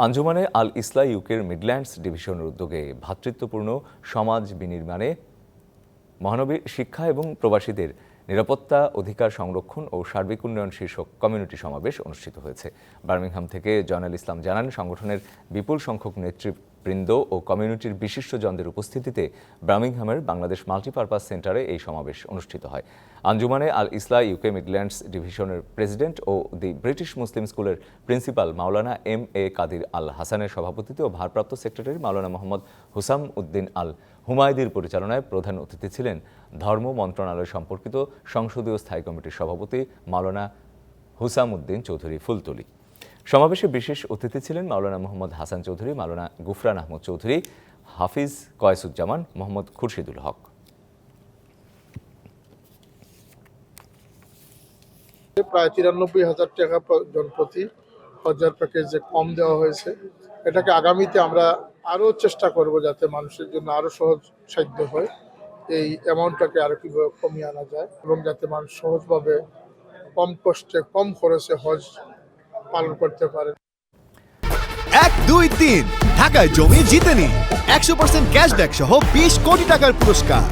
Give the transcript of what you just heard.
আঞ্জুমানে আল ইসলাহ ইউকের মিডল্যান্ডস ডিভিশনের উদ্যোগে ভ্রাতৃত্বপূর্ণ সমাজ বিনির্মাণে মহানবীর শিক্ষা এবং প্রবাসীদের নিরাপত্তা, অধিকার সংরক্ষণ ও সার্বিক উন্নয়ন শীর্ষক কমিউনিটি সমাবেশ অনুষ্ঠিত হয়েছে। বার্মিংহাম থেকে জয়নাল ইসলাম জানান, সংগঠনের বিপুল সংখ্যক নেতৃবৃন্দ ও কমিউনিটির বিশিষ্টজনদের উপস্থিতিতে বার্মিংহামের বাংলাদেশ মাল্টিপারপাস সেন্টারে এই সমাবেশ অনুষ্ঠিত হয়। আঞ্জুমানে আল ইসলাহ ইউকে মিডল্যান্ডস ডিভিশনের প্রেসিডেন্ট ও দি ব্রিটিশ মুসলিম স্কুলের প্রিন্সিপাল মাওলানা এম.এ. কাদির আল হাসানের সভাপতিত্বে ও ভারপ্রাপ্ত সেক্রেটারি মাওলানা মোহাম্মদ হুসাম উদ্দিন আল হুমায়দির পরিচালনায় প্রধান অতিথি ছিলেন ধর্ম মন্ত্রণালয় সম্পর্কিত সংসদীয় স্থায়ী কমিটির সভাপতি মাওলানা হুসাম উদ্দিন চৌধুরী ফুলতলি। সমাবেশে বিশেষ অতিথি ছিলেন মাওলানা মোহাম্মদ হাসান চৌধুরী, মাওলানা গুফরান আহমদ চৌধুরী, হাফিজ কয়েসুজ্জামান, মোহাম্মদ খুরশিদুল হক। প্রায় 93,000 টাকা জনপ্রতি হজের প্যাকেজ যে কম দেওয়া হয়েছে, এটাকে আগামীতে আমরা আরও চেষ্টা করব যাতে মানুষের জন্য আরও সহজ সাধ্য হয়, এই অ্যামাউন্টটাকে আরও কীভাবে কমিয়ে আনা যায় এবং যাতে মানুষ সহজভাবে কম কষ্টে কম খরচে হজ পালন করতে পারে। 1, 2, 3 ঢাকায় জমি জিতে নিন 100% ক্যাশব্যাক সহ 20 কোটি টাকার পুরস্কার।